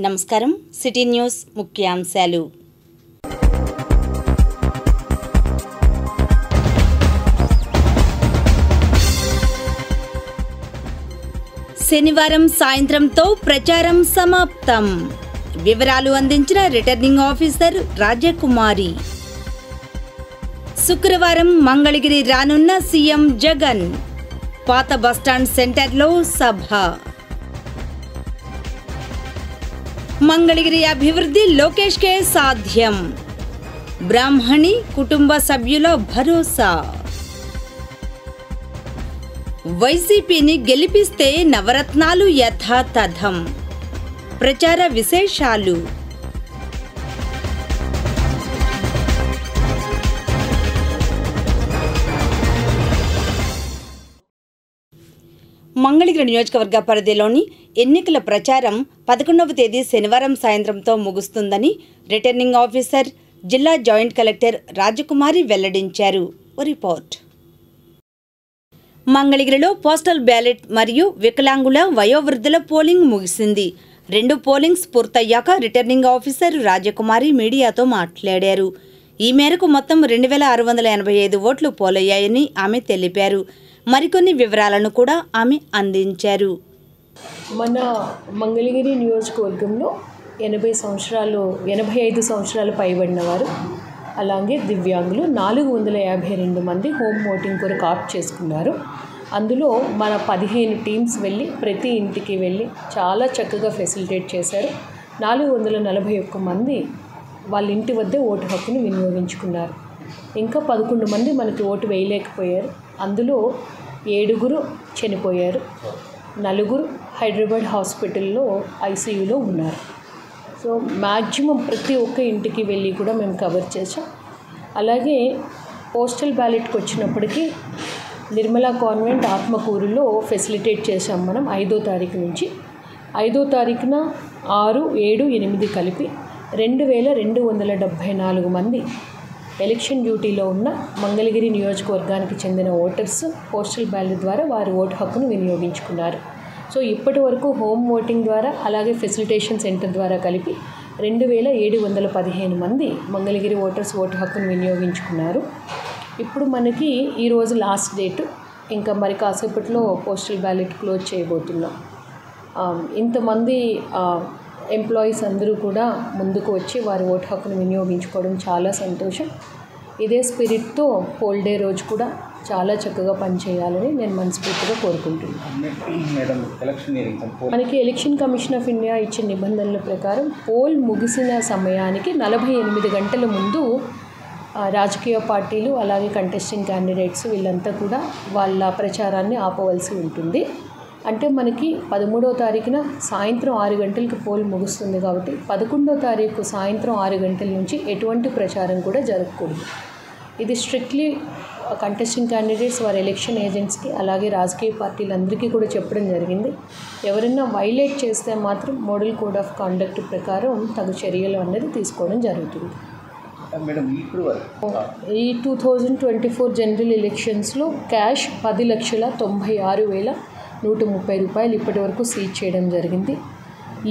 నమస్కారం. City news ముఖ్యాంశాలు. శనివారం సాయంత్రంతో ప్రచారం సమాప్తం. వివరాలు అందించిన రిటర్నింగ్ ఆఫీసర్ రాజకుమారి. శుక్రవారం మంగళగిరి రానున్న సీఎం జగన్. పాత బస్టాండ్ సెంటర్లో సభ. మంగళగిరి అభివృద్ధి లోకేష్కే సాధ్యం. బ్రాహ్మణి కుటుంబ సభ్యుల భరోసా. వైసీపీని గెలిపిస్తే నవరత్నాలు యథాతథం. ప్రచార విశేషాలు. మంగళగిరి నియోజకవర్గ పరిధిలోని ఎన్నికల ప్రచారం 11వ తేదీ శనివారం సాయంత్రంతో ముగుస్తుందని రిటర్నింగ్ ఆఫీసర్, జిల్లా జాయింట్ కలెక్టర్ రాజకుమారి వెల్లడించారు. రిపోర్ట్. మంగళగిరిలో పోస్టల్ బ్యాలెట్ మరియు వికలాంగుల వయోవృద్ధుల పోలింగ్ ముగిసింది. 2 పోలింగ్స్ పూర్తయ్యాక రిటర్నింగ్ ఆఫీసర్ రాజకుమారి మీడియాతో మాట్లాడారు. ఈ మేరకు మొత్తం 2685 ఓట్లు పోలయ్యాయని ఆమె తెలిపారు. మరికొన్ని వివరాలను కూడా ఆమె అందించారు. మన మంగళగిరి నియోజకవర్గంలో 85 సంవత్సరాలు పైబడిన వారు, అలాగే దివ్యాంగులు 452 మంది హోమ్ ఓటింగ్ కొరకు ఆప్ట్ చేసుకున్నారు. అందులో మన 15 టీమ్స్ వెళ్ళి ప్రతి ఇంటికి వెళ్ళి చాలా చక్కగా ఫెసిలిటేట్ చేశారు. 441 మంది వాళ్ళ ఇంటి వద్దే ఓటు హక్కును వినియోగించుకున్నారు. ఇంకా 11 మంది మనకి ఓటు వేయలేకపోయారు. అందులో 7 చనిపోయారు. 4 హైదరాబాద్ హాస్పిటల్లో ఐసీయూలో ఉన్నారు. సో మ్యాక్సిమం ప్రతి ఒక్క ఇంటికి వెళ్ళి కూడా మేము కవర్ చేసాం. అలాగే పోస్టల్ బ్యాలెట్కి వచ్చినప్పటికీ నిర్మలా కాన్వెంట్ ఆత్మకూరులో ఫెసిలిటేట్ చేసాం మనం 5వ తారీఖు నుంచి. 5వ తారీఖున 6, 7, 8 కలిపి 2274 మంది ఎలక్షన్ డ్యూటీలో ఉన్న మంగళగిరి నియోజకవర్గానికి చెందిన ఓటర్స్ పోస్టల్ బ్యాలెట్ ద్వారా వారి ఓటు హక్కును వినియోగించుకున్నారు. సో ఇప్పటి వరకు హోమ్ ఓటింగ్ ద్వారా అలాగే ఫెసిలిటేషన్ సెంటర్ ద్వారా కలిపి 2715 మంది మంగళగిరి ఓటర్స్ ఓటు హక్కును వినియోగించుకున్నారు. ఇప్పుడు మనకి ఈరోజు లాస్ట్ డేటు. ఇంకా మరి కాసేపట్లో పోస్టల్ బ్యాలెట్ క్లోజ్ చేయబోతున్నాం. ఇంతమంది ఎంప్లాయీస్ అందరూ కూడా ముందుకు వచ్చి వారి ఓటు హక్కును వినియోగించుకోవడం చాలా సంతోషం. ఇదే స్పిరిట్తో పోల్ డే రోజు కూడా చాలా చక్కగా పనిచేయాలని నేను మనస్ఫూర్తిగా కోరుకుంటున్నాను. మనకి ఎలక్షన్ కమిషన్ ఆఫ్ ఇండియా ఇచ్చిన నిబంధనల ప్రకారం పోల్ ముగిసిన సమయానికి 48 గంటల ముందు రాజకీయ పార్టీలు అలాగే కంటెస్టింగ్ క్యాండిడేట్స్ వీళ్ళంతా కూడా వాళ్ళ ప్రచారాన్ని ఆపవలసి ఉంటుంది. అంటే మనకి 13వ తారీఖున సాయంత్రం 6 గంటలకి పోల్ ముగుస్తుంది కాబట్టి 11వ తారీఖు సాయంత్రం 6 గంటల నుంచి ఎటువంటి ప్రచారం కూడా జరగకూడదు. ఇది స్ట్రిక్ట్లీ కంటెస్టింగ్ క్యాండిడేట్స్ వారి ఎలక్షన్ ఏజెంట్స్కి అలాగే రాజకీయ పార్టీలందరికీ కూడా చెప్పడం జరిగింది. ఎవరైనా వైలేట్ చేస్తే మాత్రం మోడల్ కోడ్ ఆఫ్ కాండక్ట్ ప్రకారం తగు చర్యలు అనేది తీసుకోవడం జరుగుతుంది. ఈ 2024 జనరల్ ఎలక్షన్స్లో క్యాష్ 10,96,130 రూపాయలు ఇప్పటి వరకు సీజ్ చేయడం జరిగింది.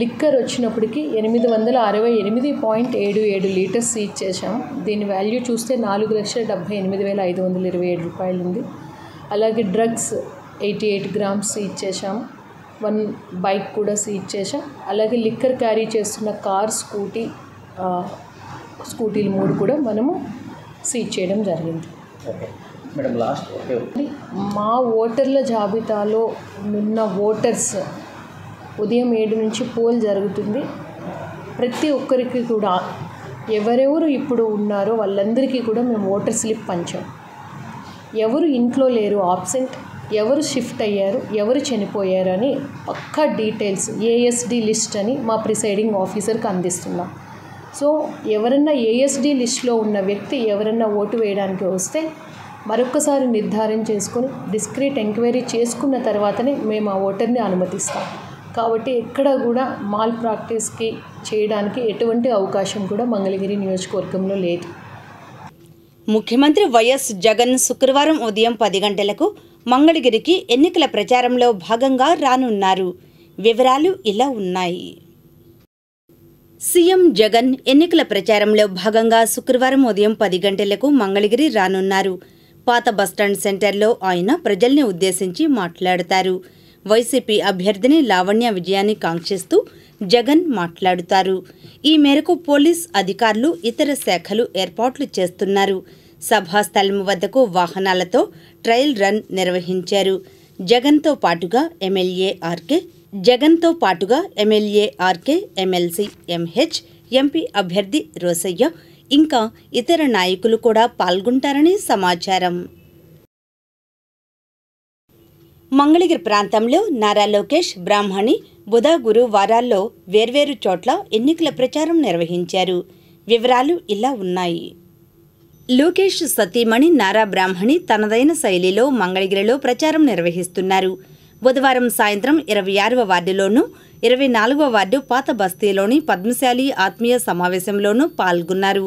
లిక్కర్ వచ్చినప్పటికీ 868.77 లీటర్స్ సీజ్ చేశాం. దీని వాల్యూ చూస్తే 4,78,527 రూపాయలు ఉంది. అలాగే డ్రగ్స్ 88 గ్రామ్స్ సీజ్ చేశాం. 1 బైక్ కూడా సీజ్ చేశాం. అలాగే లిక్కర్ క్యారీ చేస్తున్న కార్, స్కూటీలు 3 కూడా మనము సీజ్ చేయడం జరిగింది. మా ఓటర్ల జాబితాలో ఉన్న ఓటర్స్ ఉదయం 7 నుంచి పోల్ జరుగుతుంది. ప్రతి ఒక్కరికి కూడా ఎవరెవరు ఇప్పుడు ఉన్నారో వాళ్ళందరికీ కూడా మేము ఓటర్ స్లిప్ పంచాం. ఎవరు ఇంట్లో లేరు ఆబ్సెంట్, ఎవరు షిఫ్ట్ అయ్యారు, ఎవరు చనిపోయారు అని పక్కా డీటెయిల్స్ ఏఎస్డి లిస్ట్ అని మా ప్రిసైడింగ్ ఆఫీసర్కి అందిస్తున్నాం. సో ఎవరన్నా ఏఎస్డి లిస్ట్లో ఉన్న వ్యక్తి ఎవరన్నా ఓటు వేయడానికి వస్తే మరొకసారి నిర్ధారణ చేసుకొని డిస్క్రీట్ ఎంక్వైరీ చేసుకున్న తర్వాతనే మేము ఆ ఓటర్ని అనుమతిస్తాం. కాబట్టి ఎక్కడ కూడా మాల్ ప్రాక్టీస్కి చేయడానికి ఎటువంటి అవకాశం కూడా మంగళగిరి నియోజకవర్గంలో లేదు. ముఖ్యమంత్రి వైఎస్ జగన్ శుక్రవారం ఉదయం 10 గంటలకు మంగళగిరికి ఎన్నికల ప్రచారంలో భాగంగా రానున్నారు. వివరాలు ఇలా ఉన్నాయి. సీఎం జగన్ ఎన్నికల ప్రచారంలో భాగంగా శుక్రవారం ఉదయం 10 గంటలకు మంగళగిరి రానున్నారు. పాత బస్టాండ్ సెంటర్లో ఆయన ప్రజల్ని ఉద్దేశించి మాట్లాడతారు. వైసీపీ అభ్యర్థిని లావణ్య విజయాన్ని కాంక్షిస్తూ జగన్ మాట్లాడుతారు. ఈ మేరకు పోలీస్ అధికారులు ఇతర శాఖలు ఏర్పాట్లు చేస్తున్నారు. సభాస్థలం వద్దకు వాహనాలతో ట్రయల్ రన్ నిర్వహించారు. జగన్తో పాటుగా MLA RK, MLC MH, MP అభ్యర్థి రోసయ్య ఇంకా ఇతర నాయకులు కూడా పాల్గొంటారని సమాచారం. మంగళగిరి ప్రాంతంలో నారా లోకేష్, బ్రాహ్మణి బుధ, గురు వారాల్లో వేర్వేరు చోట్ల ఎన్నికల ప్రచారం నిర్వహించారు. వివరాలు ఇలా ఉన్నాయి. లోకేష్ సతీమణి నారా బ్రాహ్మణి తనదైన శైలిలో మంగళగిరిలో ప్రచారం నిర్వహిస్తున్నారు. బుధవారం సాయంత్రం 26వ వార్డులోనూ 24వ వార్డు పాత బస్తీలోని పద్మశాలి ఆత్మీయ సమావేశంలోనూ పాల్గొన్నారు.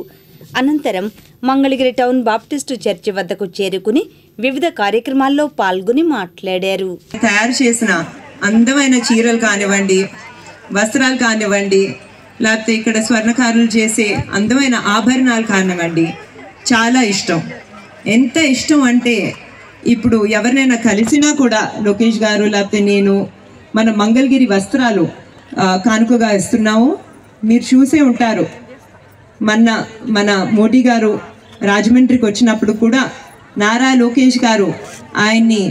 అనంతరం మంగళగిరి టౌన్ బాప్టిస్టు చర్చి వద్దకు చేరుకుని వివిధ కార్యక్రమాల్లో పాల్గొని మాట్లాడారు. తయారు చేసిన అందమైన చీరలు కానివ్వండి, వస్త్రాలు కానివ్వండి, లేకపోతే ఇక్కడ స్వర్ణకారులు చేసే అందమైన ఆభరణాలు కానివ్వండి, చాలా ఇష్టం. ఎంత ఇష్టం అంటే ఇప్పుడు ఎవరినైనా కలిసినా కూడా లోకేష్ గారు లేకపోతే నేను మన మంగళగిరి వస్త్రాలు కానుకగా ఇస్తున్నాము. మీరు చూసే ఉంటారు, మన మోడీ గారు రాజమండ్రికి వచ్చినప్పుడు కూడా నారా లోకేష్ గారు ఆయన్ని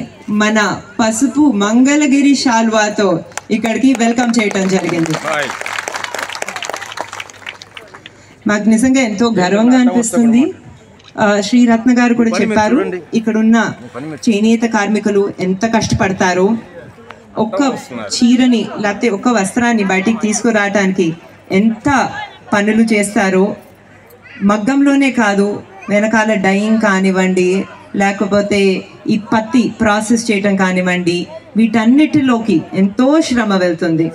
మన పసుపు మంగళగిరి శాల్వాతో ఇక్కడికి వెల్కమ్ చేయటం జరిగింది. మాకు నిజంగా ఎంతో గర్వంగా అనిపిస్తుంది. శ్రీరత్న గారు కూడా చెప్పారు, ఇక్కడున్న చేనేత కార్మికులు ఎంత కష్టపడతారో, ఒక్క చీరని లేకపోతే ఒక్క వస్త్రాన్ని బయటికి తీసుకురావడానికి ఎంత పనులు చేస్తారో. మగ్గంలోనే కాదు, వెనకాల డైయింగ్ కానివ్వండి, లేకపోతే ఈ పత్తి ప్రాసెస్ చేయటం కానివ్వండి, వీటన్నిటిలోకి ఎంతో శ్రమ వెళ్తుంది.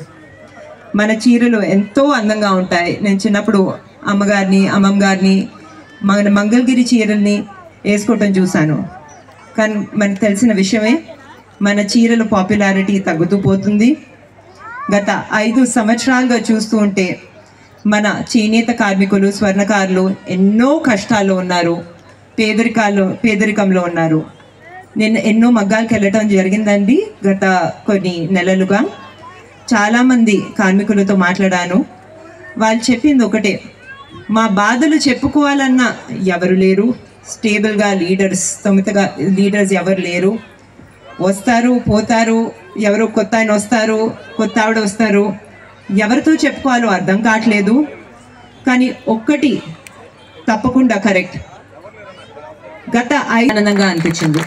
మన చీరలు ఎంతో అందంగా ఉంటాయి. నేను చిన్నప్పుడు అమ్మమ్మ గారిని మన మంగళగిరి చీరల్ని వేసుకోవటం చూశాను. కానీ మనకు తెలిసిన విషయమే, మన చీరల పాపులారిటీ తగ్గుతూ పోతుంది. గత 5 సంవత్సరాలుగా చూస్తూ ఉంటే మన చేనేత కార్మికులు, స్వర్ణకారులు ఎన్నో కష్టాల్లో ఉన్నారు, పేదరికంలో ఉన్నారు. నేను ఎన్నో మగ్గాలకు వెళ్ళటం జరిగిందండి గత కొన్ని నెలలుగా. చాలామంది కార్మికులతో మాట్లాడాను. వాళ్ళు చెప్పింది ఒకటే, మా బాధలు చెప్పుకోవాలన్నా ఎవరు లేరు, స్టేబుల్గా స్థమితగా లీడర్స్ ఎవరు లేరు. వస్తారు పోతారు, ఎవరో కొత్త ఆయన వస్తారు, కొత్త ఆవిడ వస్తారు, ఎవరితో చెప్పుకోవాలో అర్థం కావట్లేదు. కానీ ఒక్కటి తప్పకుండా కరెక్ట్, గత ఆనందంగా అనిపించింది.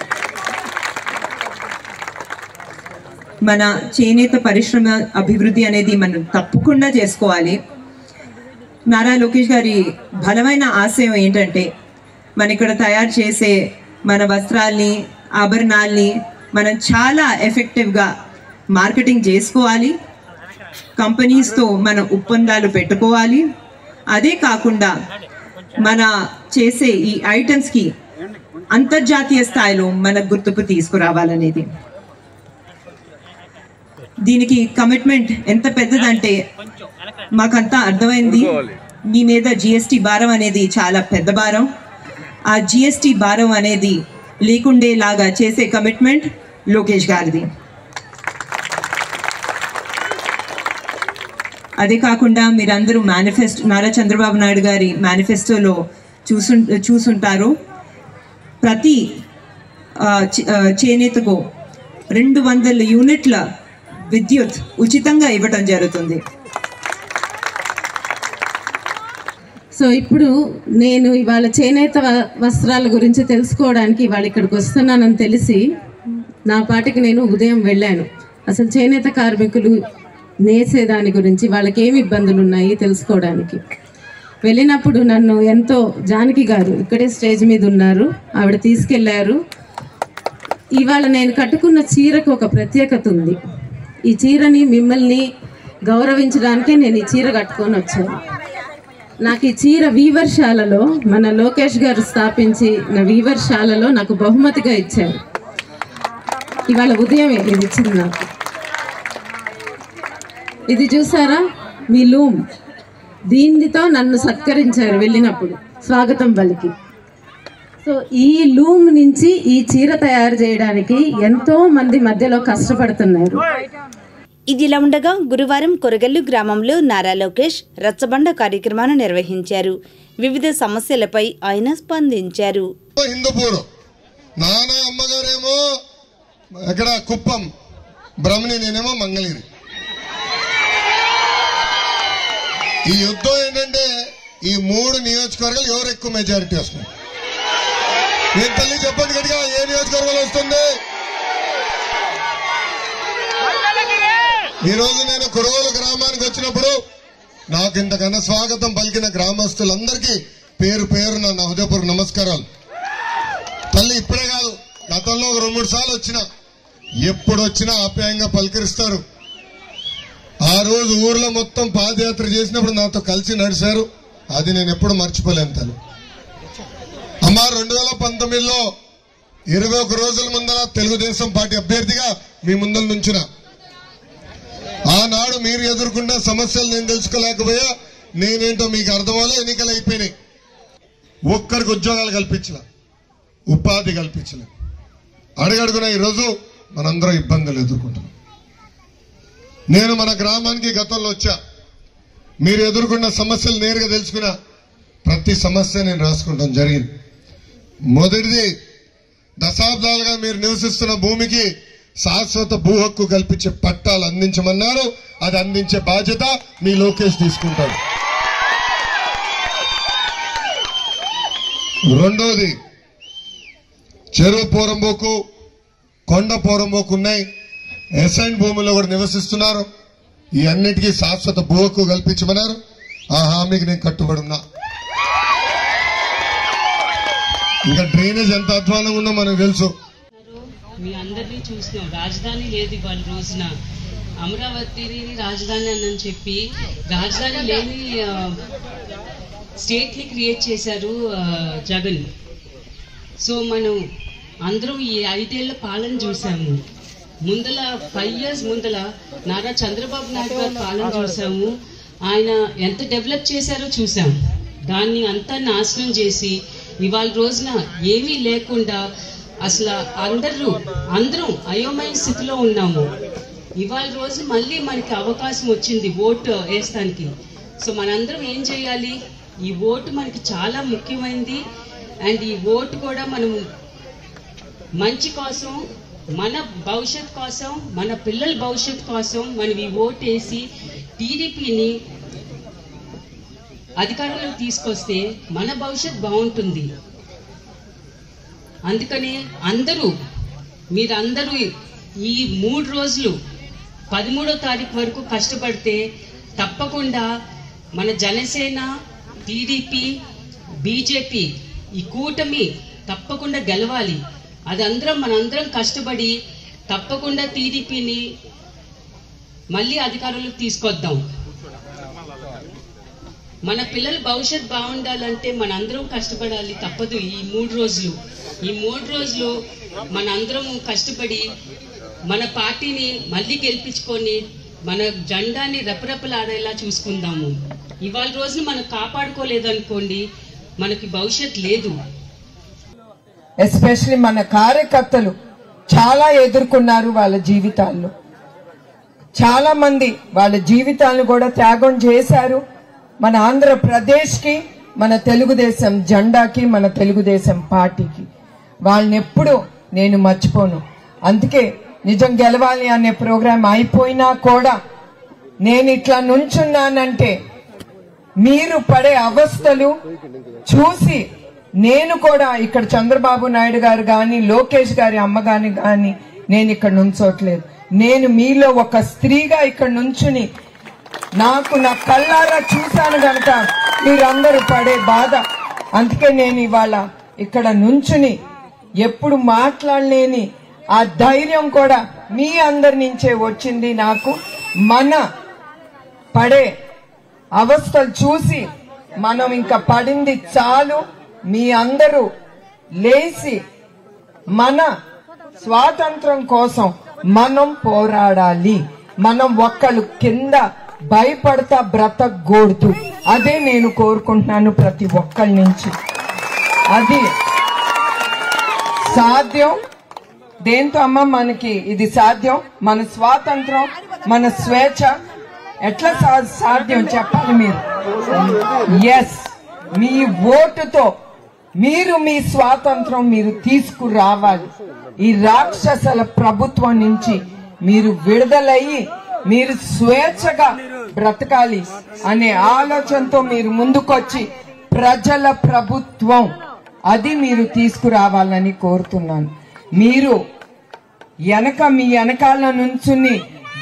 మన చేనేత పరిశ్రమ అభివృద్ధి అనేది మనం తప్పకుండా చేసుకోవాలి. నారా లోకేష్ గారి బలమైన ఆశయం ఏంటంటే, మన ఇక్కడ తయారు చేసే మన వస్త్రాల్ని, ఆభరణాల్ని మనం చాలా ఎఫెక్టివ్గా మార్కెటింగ్ చేసుకోవాలి. కంపెనీస్తో మనం ఒప్పందాలు పెట్టుకోవాలి. అదే కాకుండా మన చేసే ఈ ఐటమ్స్కి అంతర్జాతీయ స్థాయిలో మన గుర్తింపు తీసుకురావాలనేది. దీనికి కమిట్మెంట్ ఎంత పెద్దదంటే మాకంతా అర్థమైంది. మీ మీద జిఎస్టీ భారం అనేది చాలా పెద్ద భారం. ఆ జిఎస్టీ భారం అనేది లేకుండేలాగా చేసే కమిట్మెంట్ లోకేష్ గారిది. అదే కాకుండా మీరందరూ నారా చంద్రబాబు నాయుడు గారి మేనిఫెస్టోలో చూసుంటారు, ప్రతి చేనేతకు 200 యూనిట్ల విద్యుత్ ఉచితంగా ఇవ్వటం జరుగుతుంది. సో ఇప్పుడు నేను ఇవాళ చేనేత వస్త్రాల గురించి తెలుసుకోవడానికి ఇవాళ ఇక్కడికి వస్తున్నానని తెలిసి నా పాటికి నేను ఉదయం వెళ్ళాను. అసలు చేనేత కార్మికులు నేసేదాని గురించి వాళ్ళకి ఏమి ఇబ్బందులు ఉన్నాయి తెలుసుకోవడానికి వెళ్ళినప్పుడు నన్ను ఎంతో జానకి గారు ఇక్కడే స్టేజ్ మీద ఉన్నారు, ఆవిడ తీసుకెళ్లారు. ఇవాళ నేను కట్టుకున్న చీరకు ఒక ప్రత్యేకత ఉంది. ఈ చీరని మిమ్మల్ని గౌరవించడానికే నేను ఈ చీర కట్టుకొని వచ్చాను. నాకు ఈ చీర వీవర్శాలలో మన లోకేష్ గారు స్థాపించి నా వీవర్శాలలో నాకు బహుమతిగా ఇచ్చారు. ఇవాళ ఉదయమే ఇది ఇచ్చింది నాకు. ఇది చూసారా, మీ లూమ్ దీనితో నన్ను సత్కరించారు వెళ్ళినప్పుడు స్వాగతం పలికి. సో ఈ లూమ్ నుంచి ఈ చీర తయారు చేయడానికి ఎంతో మంది మధ్యలో కష్టపడుతున్నారు. ఇదిలా ఉండగా గురువారం కొరగల్లు గ్రామంలో నారా లోకేష్ రచ్చబండ కార్యక్రమాన్ని నిర్వహించారు. వివిధ సమస్యలపై ఆయన స్పందించారు. హిందూపూర్ నానా అమ్మగారేమో ఎక్కడ కుప్పం, బ్రహ్మణి, నేనేమో మంగళగిరి. ఈ యుద్ధం ఏంటంటే ఈ 3 నియోజకవర్గాలు ఎవరు ఎక్కువ మెజారిటీ వస్తుంది? నేను తల్లి చెప్పండి గట్టిగా, ఏ నియోజకవర్గాలు వస్తుంది? ఈ రోజు నేను కురగోలు గ్రామానికి వచ్చినప్పుడు నాకు ఇంతకన్నా స్వాగతం పలికిన గ్రామస్తులందరికీ పేరు పేరు నా హృదయపూర్వక నమస్కారాలు. తల్లి ఇప్పుడే కాదు, గతంలో 2-3 సార్లు వచ్చినా, ఎప్పుడు వచ్చినా ఆప్యాయంగా పలకరిస్తారు. ఆ రోజు ఊర్లో మొత్తం పాదయాత్ర చేసినప్పుడు నాతో కలిసి నడిచారు. అది నేను ఎప్పుడు మర్చిపోలేను తల్లి. అమ్మ 2019లో 21 రోజుల ముందర తెలుగుదేశం పార్టీ అభ్యర్థిగా మీ ముందర నుంచున్నా. ఆనాడు మీరు ఎదుర్కొన్న సమస్యలు నేను తెలుసుకోలేకపోయా. నేనేంటో మీకు అర్థమవలే. ఎన్నికలు అయిపోయినాయి. ఒక్కరికి ఉద్యోగాలు కల్పించలే, ఉపాధి కల్పించలే. అడుగడుగున ఈరోజు మనందరం ఇబ్బందులు ఎదుర్కొంటున్నాం. నేను మన గ్రామానికి గతంలో వచ్చా. మీరు ఎదుర్కొన్న సమస్యలు నేరుగా తెలుసుకున్నా. ప్రతి సమస్య నేను రాసుకుంటాం జరిగింది. మొదటిది, దశాబ్దాలుగా మీరు నివసిస్తున్న భూమికి శాశ్వత భూ హక్కు కల్పించే పట్టాలు అందించమన్నారు. అది అందించే బాధ్యత మీ లోకేష్ తీసుకుంటాడు. రెండోది, చెరువు పోరంబోకు, కొండ పోరంబోకు ఉన్నాయి. ఎసైన్ భూముల్లో కూడా నివసిస్తున్నారు. ఈ అన్నిటికీ శాశ్వత భూ హక్కు కల్పించమన్నారు. ఆ హామీకి నేను కట్టుబడి ఉన్నా. ఇంకా డ్రైనేజ్ ఎంత అధ్వానంగా ఉందో మనకు తెలుసు. మీ అందరినీ చూస్తున్నాం. రాజధాని లేదు ఇవాళ రోజున. అమరావతిని రాజధాని అని చెప్పి రాజధాని లేని స్టేట్ ని క్రియేట్ చేశారు జగన్. సో మనం అందరం ఈ 5 ఏళ్ల పాలన చూసాము. ముందల 5 years ముందల నారా చంద్రబాబు నాయుడు గారి పాలన చూసాము. ఆయన ఎంత డెవలప్ చేశారో చూసాం. దాన్ని అంతా నాశనం చేసి ఇవాళ రోజున ఏమీ లేకుండా అసలు అందరం అయోమయ స్థితిలో ఉన్నాము. ఇవాళ రోజు మళ్ళీ మనకి అవకాశం వచ్చింది ఓటు వేస్తానికి. సో మనందరం ఏం చేయాలి? ఈ ఓటు మనకి చాలా ముఖ్యమైనది. అండ్ ఈ ఓటు కూడా మనం మంచి కోసం, మన భవిష్యత్ కోసం, మన పిల్లల భవిష్యత్ కోసం మనం ఈ ఓటు వేసి టీడీపీని అధికారంలోకి తీసుకొస్తే మన భవిష్యత్ బాగుంటుంది. అందుకని మీరందరూ ఈ 3 రోజులు 13వ తారీఖు వరకు కష్టపడితే తప్పకుండా మన జనసేన, టీడీపీ, బీజేపీ ఈ కూటమి తప్పకుండా గెలవాలి. అది మనందరం కష్టపడి తప్పకుండా టీడీపీని మళ్ళీ అధికారంలోకి తీసుకొద్దాం. మన పిల్లల భవిష్యత్ బాగుండాలంటే మనందరం కష్టపడాలి. తప్పదు. ఈ 3 రోజులు మనందరం కష్టపడి మన పార్టీని మళ్ళీ గెలిపించుకొని మన జెండాని రెపరెపలాడేలా చూసుకుందాము. ఇవాళ రోజున మనం కాపాడుకోలేదనుకోండి, మనకి భవిష్యత్ లేదు. ఎస్పెషల్లీ మన కార్యకర్తలు చాలా ఎదుర్కొన్నారు వాళ్ళ జీవితాల్లో. చాలా మంది వాళ్ళ జీవితాలను కూడా త్యాగం చేశారు మన ఆంధ్రప్రదేశ్కి, మన తెలుగుదేశం జెండాకి, మన తెలుగుదేశం పార్టీకి. వాళ్ళని ఎప్పుడు నేను మర్చిపోను. అందుకే నిజం గెలవాలి అనే ప్రోగ్రాం అయిపోయినా కూడా నేను ఇట్లా నుంచున్నానంటే మీరు పడే అవస్థలు చూసి నేను కూడా ఇక్కడ చంద్రబాబు నాయుడు గారు గాని, లోకేష్ గారి అమ్మగాని గాని నేను ఇక్కడ నుంచోట్లేదు. నేను మీలో ఒక స్త్రీగా ఇక్కడ నుంచుని నాకు నా కళ్ళారా చూశాను గనక మీరందరూ పడే బాధ. అందుకే నేను ఇవాళ ఇక్కడ నుంచుని ఎప్పుడు మాట్లాడలేని ఆ ధైర్యం కూడా మీ అందరి నుంచే వచ్చింది నాకు. మన పడే అవస్థలు చూసి మనం ఇంకా పడింది చాలు. మీ అందరూ లేచి మన స్వాతంత్రం కోసం మనం పోరాడాలి. మనం ఒక్కళ్ళు కింద భయపడతా బ్రతకూడదు. అదే నేను కోరుకుంటున్నాను ప్రతి ఒక్కరి నుంచి. అది సాధ్యం. దేంతో అమ్మ మనకి ఇది సాధ్యం? మన స్వాతంత్రం, మన స్వేచ్ఛ ఎట్లా సాధ్యం చెప్పాలి మీరు? ఎస్, మీ ఓటుతో మీరు మీ స్వాతంత్రం మీరు తీసుకురావాలి. ఈ రాక్షసుల ప్రభుత్వం నుంచి మీరు విడుదలయ్యి మీరు స్వేచ్ఛగా బ్రతకాలి అనే ఆలోచనతో మీరు ముందుకొచ్చి ప్రజల ప్రభుత్వం అది మీరు తీసుకురావాలని కోరుతున్నాను. మీరు మీ వెనకాల నుంచుని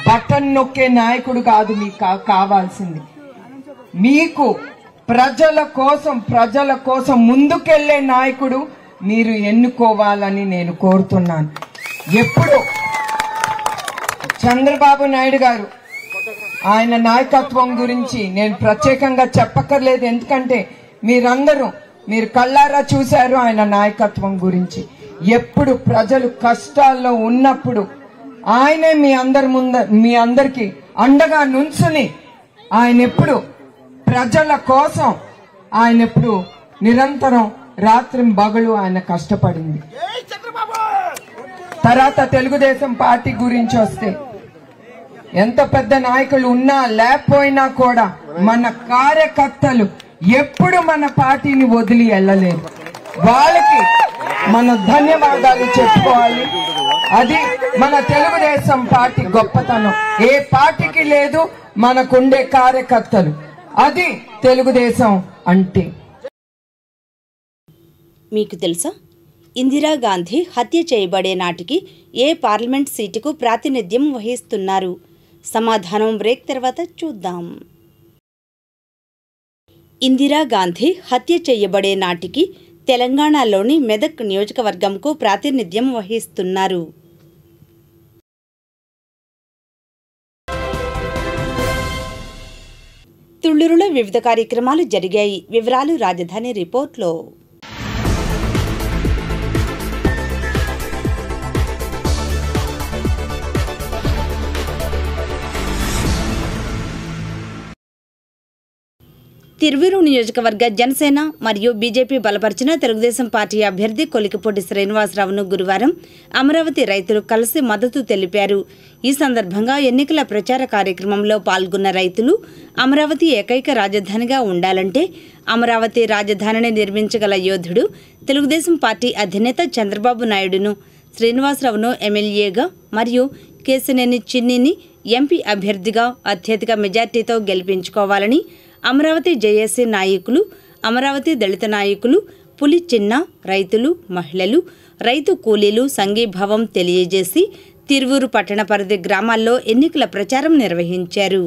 బటన్ నొక్కే నాయకుడు కాదు మీకు కావాల్సింది. మీకు ప్రజల కోసం ముందుకెళ్లే నాయకుడు మీరు ఎన్నుకోవాలని నేను కోరుతున్నాను. ఎప్పుడు చంద్రబాబు నాయుడు గారు ఆయన నాయకత్వం గురించి నేను ప్రత్యేకంగా చెప్పక్కర్లేదు, ఎందుకంటే మీరు కళ్ళారా చూశారు ఆయన నాయకత్వం గురించి. ఎప్పుడు ప్రజలు కష్టాల్లో ఉన్నప్పుడు ఆయనే మీ అందరికి అండగా నుంచుని ఆయన ఎప్పుడు ప్రజల కోసం ఆయన ఎప్పుడు నిరంతరం రాత్రింబగలు ఆయన కష్టపడింది. తర్వాత తెలుగుదేశం పార్టీ గురించి వస్తే ఎంత పెద్ద నాయకులు ఉన్నా లేకపోయినా కూడా మన కార్యకర్తలు ఎప్పుడు మన పార్టీని వదిలి వెళ్ళలేదు. వాళ్ళకి మన ధన్యవాదాలు చెప్పుకోవాలి. అది మన తెలుగుదేశం పార్టీ గొప్పతనం. ఏ పార్టీకి లేదు, మనకుండే కార్యకర్తలు. అది తెలుగుదేశం అంటే. మీకు తెలుసా, ఇందిరాగాంధీ హత్య చేయబడే నాటికి ఏ పార్లమెంట్ సీటుకు ప్రాతినిధ్యం వహిస్తున్నారు? సమాధానం బ్రేక్ తర్వాత చూద్దాం. ఇందిరాగాంధీ హత్య చేయబడే నాటికి తెలంగాణలోని మెదక్ నియోజకవర్గంకు ప్రాతినిధ్యం వహిస్తున్నారు. తుళ్లూరులో వివిధ కార్యక్రమాలు జరిగాయి. వివరాలు రాజధాని రిపోర్ట్లో. తిరువూరు నియోజకవర్గ జనసేన మరియు బీజేపీ బలపరిచిన తెలుగుదేశం పార్టీ అభ్యర్థి కొలికిపూడి శ్రీనివాసరావును గురువారం అమరావతి రైతులు కలిసి మద్దతు తెలిపారు. ఈ సందర్భంగా ఎన్నికల ప్రచార కార్యక్రమంలో పాల్గొన్న రైతులు అమరావతి ఏకైక రాజధానిగా ఉండాలంటే అమరావతి రాజధానిని నిర్మించగల యోధుడు తెలుగుదేశం పార్టీ అధినేత చంద్రబాబు నాయుడును, శ్రీనివాసరావును ఎమ్మెల్యేగా మరియు కేశినేని చిన్నిని ఎంపీ అభ్యర్థిగా అత్యధిక మెజార్టీతో గెలిపించుకోవాలని అమరావతి జేఏసీ నాయకులు, అమరావతి దళిత నాయకులు, పులి చిన్న, రైతులు, మహిళలు, రైతు కూలీలు సంఘీభావం తెలియజేసి తిరువూరు పట్టణ పరిధి గ్రామాల్లో ఎన్నికల ప్రచారం నిర్వహించారు.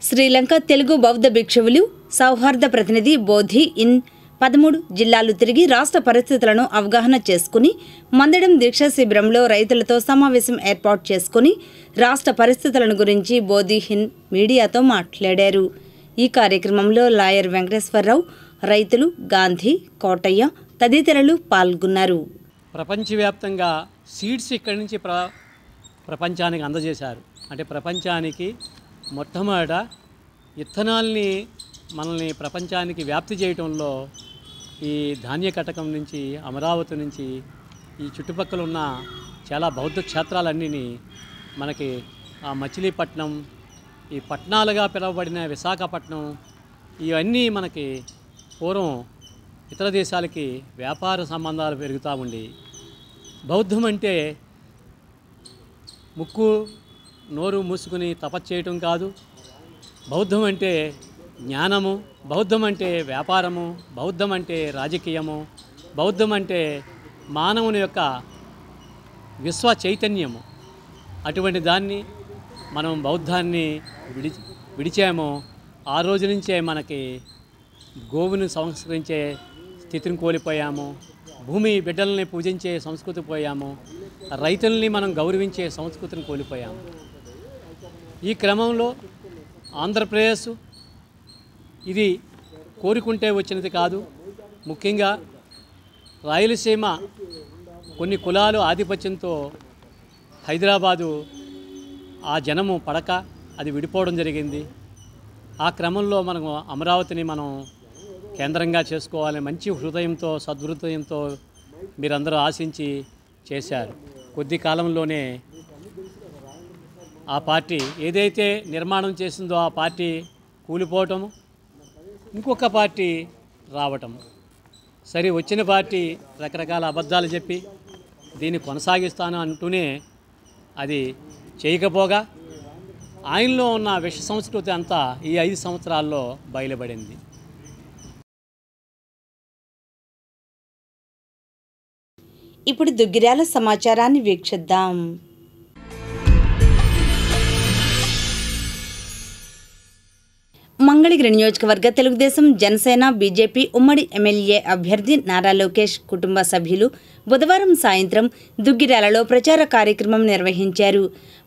శ్రీలంక తెలుగు బౌద్ధ భిక్షువులు సౌహార్ద ప్రతినిధి బోధి ఇన్ 13 జిల్లాలు తిరిగి రాష్ట్ర పరిస్థితులను అవగాహన చేసుకుని మందడం దీక్షా శిబిరంలో రైతులతో సమావేశం ఏర్పాటు చేసుకుని రాష్ట్ర పరిస్థితులను గురించి బోధిహిన్ మీడియాతో మాట్లాడారు. ఈ కార్యక్రమంలో లాయర్ వెంకటేశ్వరరావు, రైతులు, గాంధీ, కోటయ్య తదితరులు పాల్గొన్నారు. ప్రపంచవ్యాప్తంగా సీడ్స్ ఇక్కడి నుంచి ప్రపంచానికి అందజేశారు. అంటే ప్రపంచానికి మొట్టమొదట విత్తనాల్ని మనల్ని ప్రపంచానికి వ్యాప్తి చేయడంలో ఈ ధాన్య కటకం నుంచి, అమరావతి నుంచి, ఈ చుట్టుపక్కల ఉన్న చాలా బౌద్ధ క్షేత్రాలన్నీ మనకి మచిలీపట్నం, ఈ పట్టణాలుగా పిలువబడిన విశాఖపట్నం, ఇవన్నీ మనకి పూర్వం ఇతర దేశాలకి వ్యాపార సంబంధాలు పెరుగుతూ ఉండి, బౌద్ధం అంటే ముక్కు నోరు మూసుకుని తపస్సు చేయటం కాదు, బౌద్ధం అంటే జ్ఞానము, బౌద్ధం అంటే వ్యాపారము, బౌద్ధం అంటే రాజకీయము, బౌద్ధం అంటే మానవుని యొక్క విశ్వ చైతన్యము. అటువంటి దాన్ని మనం బౌద్ధాన్ని విడిచామో ఆ రోజు నుంచే మనకి గోవును సంస్కరించే స్థితిని కోల్పోయాము, భూమి బిడ్డల్ని పూజించే సంస్కృతి పోయాము, రైతుల్ని మనం గౌరవించే సంస్కృతిని కోల్పోయాము. ఈ క్రమంలో ఆంధ్రప్రదేశ్ ఇది కోరుకుంటే వచ్చినది కాదు. ముఖ్యంగా రాయలసీమ కొన్ని కులాలు ఆధిపత్యంతో హైదరాబాదు ఆ జనము పడక అది విడిపోవడం జరిగింది. ఆ క్రమంలో మనం అమరావతిని మనం కేంద్రంగా చేసుకోవాలి, మంచి హృదయంతో సద్హృదయంతో మీరందరూ ఆశించి చేశారు. కొద్ది కాలంలోనే ఆ పార్టీ ఏదైతే నిర్మాణం చేసిందో ఆ పార్టీ కూలిపోవటము, ఇంకొక పార్టీ రావటం. సరే, వచ్చిన పార్టీ రకరకాల అబద్ధాలు చెప్పి దీన్ని కొనసాగిస్తాను అంటూనే అది చేయకపోగా ఆయనలో ఉన్న విష సంస్కృతి అంతా ఈ 5 సంవత్సరాల్లో బయలుపడింది. ఇప్పుడు దుగ్గిరాల సమాచారాన్ని వీక్షిద్దాం. మంగళగిరి నియోజకవర్గ తెలుగుదేశం, జనసేన, బీజేపీ ఉమ్మడి ఎమ్మెల్యే అభ్యర్థి నారా లోకేష్ కుటుంబ సభ్యులు బుధవారం సాయంత్రం దుగ్గిరాలలో ప్రచార కార్యక్రమం నిర్వహించారు.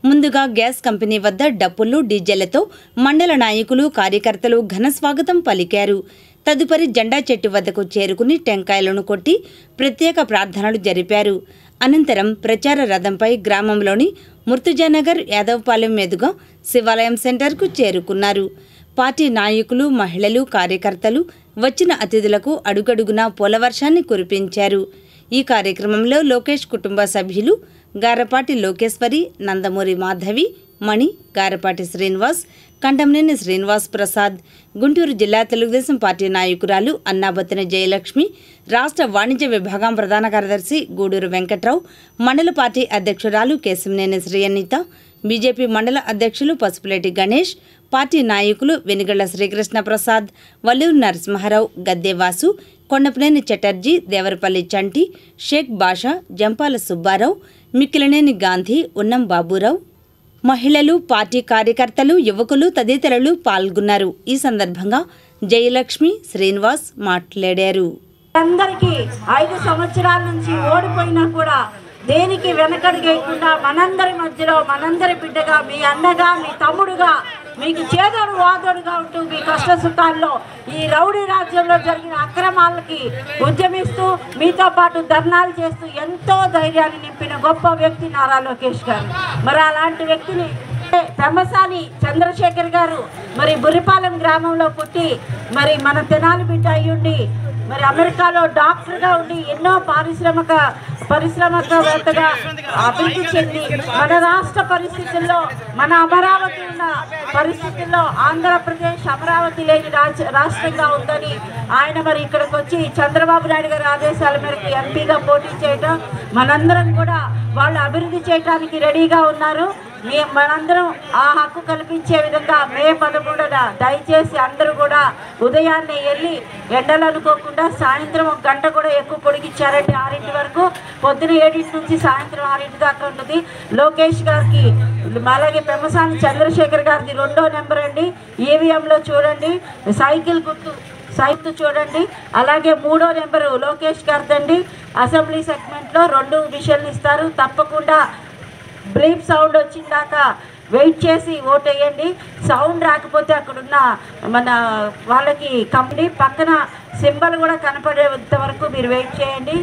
ముందుగా గ్యాస్ కంపెనీ వద్ద డప్పులు, డీజేలతో మండల నాయకులు, కార్యకర్తలు ఘన స్వాగతం పలికారు. తదుపరి జెండా చెట్టు వద్దకు చేరుకుని టెంకాయలను కొట్టి ప్రత్యేక ప్రార్థనలు జరిపారు. అనంతరం ప్రచార రథంపై గ్రామంలోని ముర్తుజానగర్, యాదవపాలెం మీదుగా శివాలయం సెంటర్కు చేరుకున్నారు. పార్టీ నాయకులు, మహిళలు, కార్యకర్తలు వచ్చిన అతిథులకు అడుగడుగునా పూలవర్షాన్ని కురిపించారు. ఈ కార్యక్రమంలో లోకేష్ కుటుంబ సభ్యులు గారపాటి లోకేశ్వరి, నందమూరి మాధవి, మణి, గారపాటి శ్రీనివాస్, కంటంనేని శ్రీనివాస్ ప్రసాద్, గుంటూరు జిల్లా తెలుగుదేశం పార్టీ నాయకురాలు అన్నాబత్తిన జయలక్ష్మి, రాష్ట్ర వాణిజ్య విభాగం ప్రధాన కార్యదర్శి గూడూరు వెంకట్రావు, మండల పార్టీ అధ్యక్షురాలు కేశంనేని శ్రీయనిత, బీజేపీ మండల అధ్యక్షులు పసుపులేటి గణేష్, పార్టీ నాయకులు వెనుగళ్ల శ్రీకృష్ణ ప్రసాద్, వల్లూరు నరసింహారావు, గద్దెవాసు, కొండపనేని చటర్జీ, దేవరపల్లి చంటి, షేక్ బాషా, జంపాల సుబ్బారావు, మిక్కిలినేని గాంధీ, ఉన్నం బాబురావు, మహిళలు, పార్టీ కార్యకర్తలు, యువకులు తదితరులు పాల్గొన్నారు. ఈ సందర్భంగా జయలక్ష్మి, శ్రీనివాస్ మాట్లాడారు. అందరికీ 5 సంవత్సరాల నుంచి ఓడిపోయినా కూడా దేనికి వెనకడుగేయకుండా మనందరి మధ్యలో మనందరి బిడ్డగా, మీ అన్నగా, మీ తమ్ముడుగా, మీకు చేదోడు వాదోడుగా ఉంటూ మీ కష్ట సుఖాల్లో ఈ రౌడీ రాజ్యంలో జరిగిన అక్రమాలకి ఉద్యమిస్తూ మీతో పాటు ధర్నాలు చేస్తూ ఎంతో ధైర్యాన్ని నింపిన గొప్ప వ్యక్తి నారా లోకేష్ గారు. మరి అలాంటి వ్యక్తిని పెమ్మసాని చంద్రశేఖర్ గారు మరి బుర్రిపాలెం గ్రామంలో పుట్టి మరి మన తెనాలి బిడ్డ అయ్యుండి మరి అమెరికాలో డాక్టర్గా ఉండి ఎన్నో పారిశ్రామికవేత్తగా అభివృద్ధి చెంది మన రాష్ట్ర పరిస్థితుల్లో, మన అమరావతి ఉన్న పరిస్థితుల్లో ఆంధ్రప్రదేశ్ అమరావతి లేని రాష్ట్రంగా ఉందని ఆయన మరి ఇక్కడికి వచ్చి చంద్రబాబు నాయుడు గారి ఆదేశాల మేరకు ఎంపీగా పోటీ చేయడం, మనందరం కూడా వాళ్ళు అభివృద్ధి చేయడానికి రెడీగా ఉన్నారు. మనందరం ఆ హక్కు కల్పించే విధంగా మే 13న దయచేసి అందరూ కూడా ఉదయాన్నే వెళ్ళి ఎండలు అనుకోకుండా సాయంత్రం 1 గంట కూడా ఎక్కువ పొడిగించారండి, 6 వరకు. పొద్దున 7 నుంచి సాయంత్రం 6 దాకా ఉంటుంది. లోకేష్ గారికి అలాగే పెమ్మసాని చంద్రశేఖర్ గారిది 2వ నెంబర్ అండి. ఈవీఎంలో చూడండి, సైకిల్ గుర్తు చూడండి. అలాగే 3వ నెంబరు లోకేష్ గారిదండి. అసెంబ్లీ సెగ్మెంట్లో 2 మిషన్లు ఇస్తారు. తప్పకుండా బ్రీఫ్ సౌండ్ వచ్చిందాక వెయిట్ చేసి ఓట్ వేయండి. సౌండ్ రాకపోతే అక్కడున్న మన వాళ్ళకి కంపెనీ పక్కన సింబల్ కూడా కనపడేంత వరకు మీరు వెయిట్ చేయండి.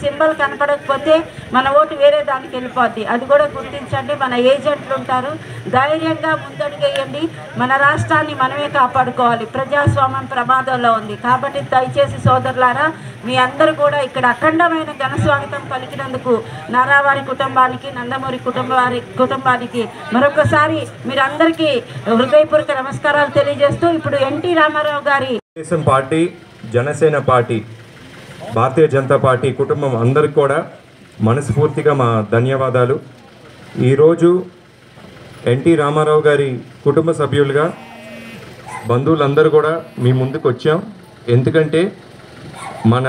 సింబల్ కనపడకపోతే మన ఓటు వేరే దానికి వెళ్ళిపోద్ది, అది కూడా గుర్తించండి. మన ఏజెంట్లు ఉంటారు, ధైర్యంగా ముందడుగేయండి. మన రాష్ట్రాన్ని మనమే కాపాడుకోవాలి, ప్రజాస్వామ్యం ప్రమాదంలో ఉంది. కాబట్టి దయచేసి సోదరులారా, మీ అందరూ కూడా ఇక్కడ అఖండమైన ఘన స్వాగతం పలికినందుకు నారావారి కుటుంబానికి, నందమూరి కుటుంబానికి మరొకసారి మీరందరికీ హృదయపూర్వక నమస్కారాలు తెలియజేస్తూ ఇప్పుడు ఎన్టీ రామారావు గారి Telugu Desam party, Janasena party, Bharatiya Janata party కుటుంబం అందరికి కూడా మనస్ఫూర్తిగా మా ధన్యవాదాలు. ఈరోజు ఎన్టీ రామారావు గారి కుటుంబ సభ్యులుగా బంధువులందరూ కూడా మీ ముందుకు వచ్చాం. ఎందుకంటే మన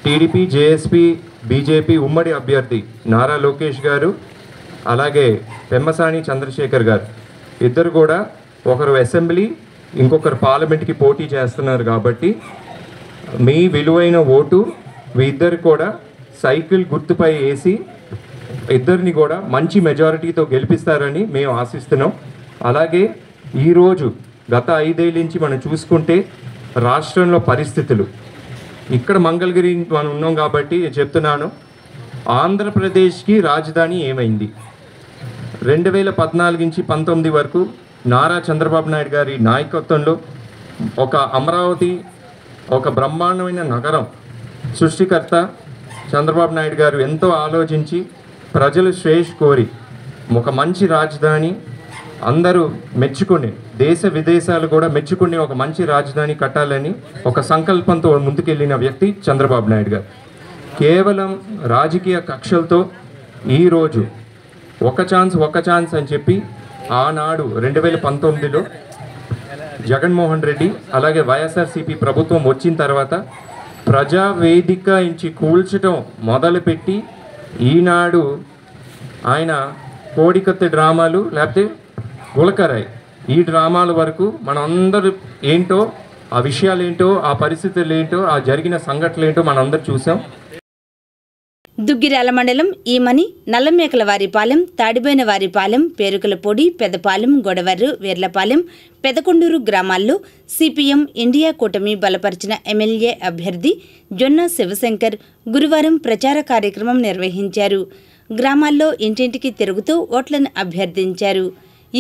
టీడీపీ, జేఎస్పీ, బీజేపీ ఉమ్మడి అభ్యర్థి నారా లోకేష్ గారు, అలాగే పెమ్మసాని చంద్రశేఖర్ గారు ఇద్దరు కూడా ఒకరు అసెంబ్లీ, ఇంకొకరు పార్లమెంట్కి పోటీ చేస్తున్నారు. కాబట్టి మీ విలువైన ఓటు మీ ఇద్దరు కూడా సైకిల్ గుర్తుపై వేసి ఇద్దరిని కూడా మంచి మెజారిటీతో గెలిపిస్తారని మేము ఆశిస్తున్నాం. అలాగే ఈరోజు గత 5 ఏళ్ళ నుంచి మనం చూసుకుంటే రాష్ట్రంలో పరిస్థితులు, ఇక్కడ మంగళగిరి మనం ఉన్నాం కాబట్టి చెప్తున్నాను, ఆంధ్రప్రదేశ్కి రాజధాని ఏమైంది? 2014 నుంచి 19 వరకు నారా చంద్రబాబు నాయుడు గారి నాయకత్వంలో ఒక అమరావతి ఒక బ్రహ్మాండమైన నగరం సృష్టికర్త చంద్రబాబు నాయుడు గారు ఎంతో ఆలోచించి ప్రజలు శ్రేష్ కోరి ఒక మంచి రాజధాని అందరూ మెచ్చుకుని దేశ విదేశాలు కూడా మెచ్చుకుని ఒక మంచి రాజధాని కట్టాలని ఒక సంకల్పంతో ముందుకెళ్ళిన వ్యక్తి చంద్రబాబు నాయుడు గారు. కేవలం రాజకీయ కక్షలతో ఈరోజు ఒక ఛాన్స్ అని చెప్పి ఆనాడు 2019లో జగన్మోహన్ రెడ్డి అలాగే వైఎస్ఆర్సీపీ ప్రభుత్వం వచ్చిన తర్వాత ప్రజావేదిక నుంచి కూల్చడం మొదలుపెట్టి ఈనాడు ఆయన కోడికత్తి డ్రామాలు లేకపోతే గులకరాయి ఈ డ్రామాల వరకు మనందరూ ఏంటో ఆ విషయాలు ఏంటో ఆ పరిస్థితులు ఏంటో ఆ జరిగిన సంఘటనలు ఏంటో మనందరూ చూసాం. దుగ్గిరాల మండలం ఈమని, నల్లమేకలవారిపాలెం, తాడిబోయినవారిపాలెం, పేరుకలపొడి, పెదపాలెం, గొడవర్రు, వేర్లపాలెం, పెదకొండూరు గ్రామాల్లో సిపిఎం ఇండియా కూటమి బలపరిచిన ఎమ్మెల్యే అభ్యర్థి జొన్న శివశంకర్ గురువారం ప్రచార కార్యక్రమం నిర్వహించారు. గ్రామాల్లో ఇంటింటికి తిరుగుతూ ఓట్లను అభ్యర్థించారు.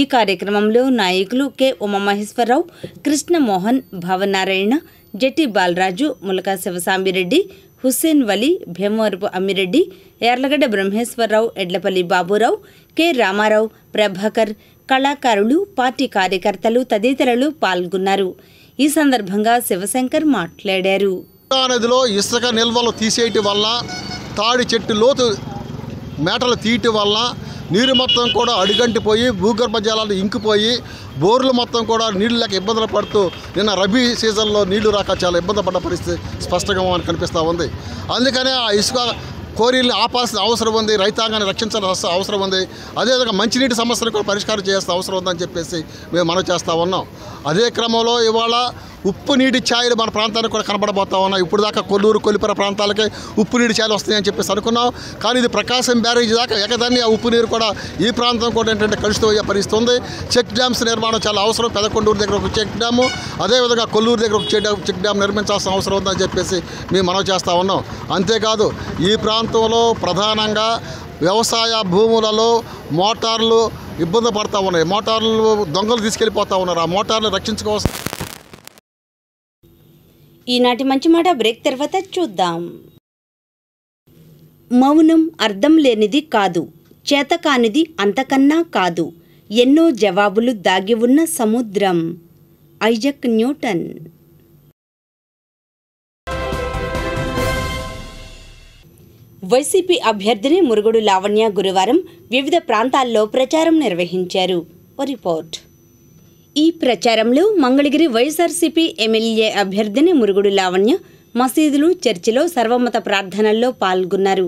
ఈ కార్యక్రమంలో నాయకులు కె ఉమామహేశ్వరరావు, కృష్ణమోహన్, భావనారాయణ, జట్టి బాలరాజు, ములకా శివసాంబిరెడ్డి, హుస్సేన్ వలీ, భీమవరపు అమ్మిరెడ్డి, యార్లగడ్డ బ్రహ్మేశ్వరరావు, ఎడ్లపల్లి బాబురావు, కె రామారావు, ప్రభాకర్, కళాకారులు, పార్టీ కార్యకర్తలు తదితరులు పాల్గొన్నారు. ఈ సందర్భంగా శివశంకర్ మాట్లాడారు. నదిలో ఇసుక నిల్వలు తీసేయటం వల్ల, తాడి చెట్టు లోతు మేటలు తీయటం వల్ల నీరు మొత్తం కూడా అడుగంటిపోయి భూగర్భ జలాలు ఇంకిపోయి బోర్లు మొత్తం కూడా నీళ్ళు లేక ఇబ్బందులు పడుతూ నిన్న రబీ సీజన్లో నీళ్లు రాక చాలా ఇబ్బంది పడ్డ పరిస్థితి స్పష్టంగా మనకు కనిపిస్తూ ఉంది. అందుకనే ఆ ఇసుక కోరీల్ని ఆపాల్సిన అవసరం ఉంది, రైతాంగాన్ని రక్షించాల్సిన అవసరం ఉంది, అదేవిధంగా మంచినీటి సమస్యను కూడా పరిష్కారం చేయాల్సిన అవసరం ఉందని చెప్పేసి మేము మనవి చేస్తూ ఉన్నాం. అదే క్రమంలో ఇవాళ ఉప్పు నీటి ఛాయలు మన ప్రాంతానికి కూడా కనబడబోతా ఉన్నాయి. ఇప్పుడు దాకా కొల్లూరు, కొల్లిపర ప్రాంతాలకే ఉప్పు నీటి ఛాయలు వస్తాయని చెప్పేసి అనుకున్నాం. కానీ ఇది ప్రకాశం బ్యారేజ్ దాకా ఎగదాన్ని ఆ ఉప్పు నీరు కూడా ఈ ప్రాంతం కూడా ఏంటంటే కలుషితమయ్యే పరిస్థితి ఉంది. చెక్ డ్యామ్స్ నిర్మాణం చాలా అవసరం. పెదకొండూరు దగ్గర ఒక చెక్ డ్యాము, అదేవిధంగా కొల్లూరు దగ్గర ఒక చెక్ డ్యామ్ నిర్మించాల్సిన అవసరం ఉందని చెప్పేసి మేము మనవి చేస్తూ ఉన్నాం. అంతేకాదు ఈ ప్రాంతంలో ప్రధానంగా వ్యవసాయ భూములలో మోటార్లు ఇబ్బంది పడుతూ ఉన్నాయి. మోటార్లు దొంగలు తీసుకెళ్ళిపోతూ ఉన్నారు. ఆ మోటార్లు రక్షించుకోవాల్సిన. ఈనాటి మంచి మాట బ్రేక్ తర్వాత చూద్దాం. మౌనం అర్థం లేనిది కాదు, చేతకానిది అంతకన్నా కాదు, ఎన్నో జవాబులు దాగి ఉన్న సముద్రం. Isaac Newton. వైసీపీ అభ్యర్థిని మురుగుడు లావణ్య గురువారం వివిధ ప్రాంతాల్లో ప్రచారం నిర్వహించారు. రిపోర్ట్. ఈ ప్రచారంలో మంగళగిరి వైఎస్ఆర్సీపీ ఎమ్మెల్యే అభ్యర్థిని మురుగుడు లావణ్య మసీదులు, చర్చిలో సర్వమత ప్రార్థనల్లో పాల్గొన్నారు.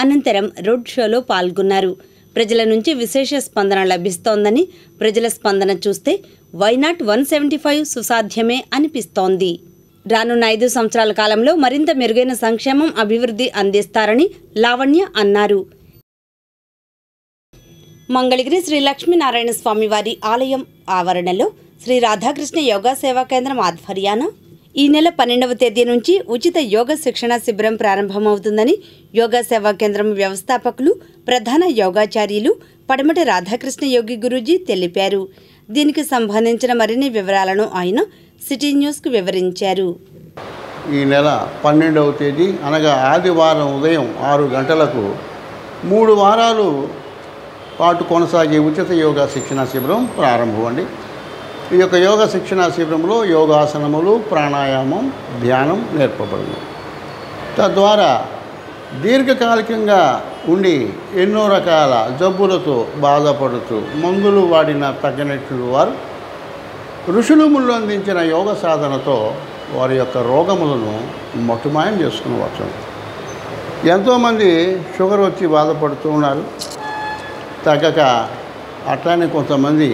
అనంతరం రోడ్ షోలో పాల్గొన్నారు. ప్రజల నుంచి విశేష స్పందన లభిస్తోందని, ప్రజల స్పందన చూస్తే వైనాట్ 175 సుసాధ్యమే అనిపిస్తోంది. రానున్న 5 సంవత్సరాల కాలంలో మరింత మెరుగైన సంక్షేమం, అభివృద్ధి అందిస్తారని లావణ్య అన్నారు. మంగళగిరి శ్రీ లక్ష్మీనారాయణ స్వామివారి ఆలయం ఆవరణలో శ్రీ రాధాకృష్ణ యోగా సేవా కేంద్రం ఆధ్వర్యాన ఈ నెల 12వ తేదీ నుంచి ఉచిత యోగా శిక్షణ శిబిరం ప్రారంభమవుతుందని యోగా సేవా కేంద్రం వ్యవస్థాపకులు, ప్రధాన యోగాచార్యులు పడమటి రాధాకృష్ణ యోగి గురూజీ తెలిపారు. దీనికి సంబంధించిన మరిన్ని వివరాలను ఆయన సిటీ న్యూస్కు వివరించారు. ఈ నెల 12వ తేదీ అనగా ఆదివారం ఉదయం 6 గంటలకు 3 వారాలు పాటు కొనసాగే ఉచిత యోగా శిక్షణ శిబిరం ప్రారంభం అండి. ఈ యొక్క యోగా శిక్షణ శిబిరంలో యోగాసనములు, ప్రాణాయామం, ధ్యానం నేర్పబడును. తద్వారా దీర్ఘకాలికంగా ఉండి ఎన్నో రకాల జబ్బులతో బాధపడుతూ మందులు వాడిన తగ్గనట్లు వారు ఋషులు ముళ్ళు అందించిన యోగ సాధనతో వారి యొక్క రోగములను మట్టుమాయం చేసుకునవచ్చు. ఎంతోమంది షుగర్ వచ్చి బాధపడుతూ ఉన్నారు, తగ్గక. అట్లానే కొంతమంది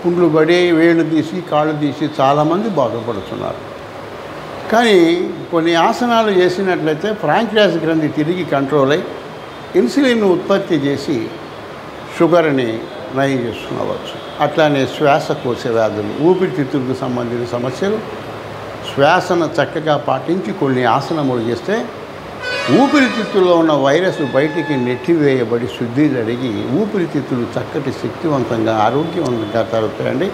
పుండ్లు పడి వేళ్ళు తీసి కాళ్ళు తీసి చాలామంది బాధపడుతున్నారు. కానీ కొన్ని ఆసనాలు చేసినట్లయితే ప్యాంక్రియాస్ గ్రంథి తిరిగి కంట్రోల్ అయ్యి ఇన్సులిన్ ఉత్పత్తి చేసి షుగర్ని నయం చేసుకునవచ్చు. అట్లానే శ్వాసకోశ వ్యాధులు, ఊపిరితిత్తులకు సంబంధించిన సమస్యలు శ్వాసను చక్కగా పాటించి కొన్ని ఆసనములు చేస్తే ఊపిరితిత్తుల్లో ఉన్న వైరస్ బయటికి నెట్టివేయబడి శుద్ధి జరిగి ఊపిరితిత్తులు చక్కటి శక్తివంతంగా ఆరోగ్యవంతంగా తరుగుతాయండి.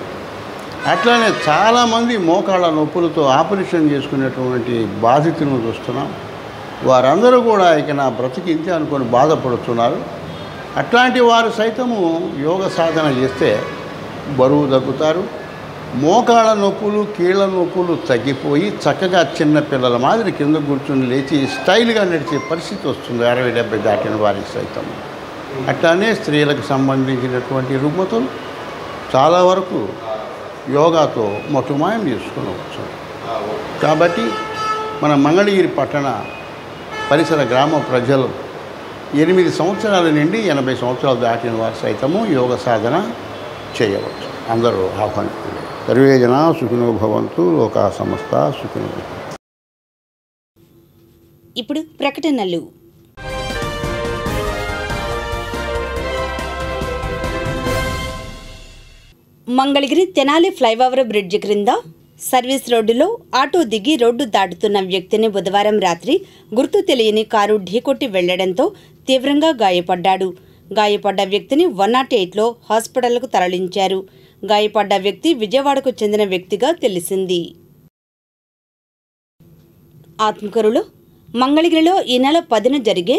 అట్లానే చాలామంది మోకాళ్ళ నొప్పులతో ఆపరేషన్ చేసుకునేటువంటి బాధితులను చూస్తున్నాం. వారందరూ కూడా ఇక నా బ్రతికి ఇంతే అనుకొని బాధపడుతున్నారు. అట్లాంటి వారు సైతము యోగ సాధన చేస్తే బరువు తగ్గుతారు. మోకాళ్ళ నొప్పులు కీళ్ళ నొప్పులు తగ్గిపోయి చక్కగా చిన్న పిల్లల మాదిరి కింద కూర్చుని లేచి స్టైల్గా నడిచే పరిస్థితి వస్తుంది 60-70 దాటిన వారికి సైతం. అట్లానే స్త్రీలకు సంబంధించినటువంటి రుగ్మతలు చాలా వరకు యోగాతో మొట్టుమాయం చేసుకోవచ్చు. కాబట్టి మన మంగళగిరి పట్టణ పరిసర గ్రామ ప్రజలు 8 సంవత్సరాల నుండి 80 సంవత్సరాలు దాటిన వారు సైతము యోగ సాధన చేయవచ్చు. అందరూ ఆహ్వానితులు. సర్వే జనా సుఖినో భవంతు, లోకా సమస్త సుఖినో భవంతు. ఇప్పుడు ప్రకటనలు. మంగళగిరి తెనాలి ఫ్లైఓవర్ బ్రిడ్జి క్రింద సర్వీస్ రోడ్డులో ఆటో దిగి రోడ్డు దాటుతున్న వ్యక్తిని బుధవారం రాత్రి గుర్తు తెలియని కారు ఢీకొట్టి వెళ్లడంతో తీవ్రంగా గాయపడ్డాడు. గాయపడ్డ వ్యక్తిని 108లో హాస్పిటల్కు తరలించారు. గాయపడ్డ వ్యక్తి విజయవాడకు చెందిన వ్యక్తిగా తెలిసింది. ఆత్మకూరులో మంగళగిరిలో ఈ నెల 10న జరిగే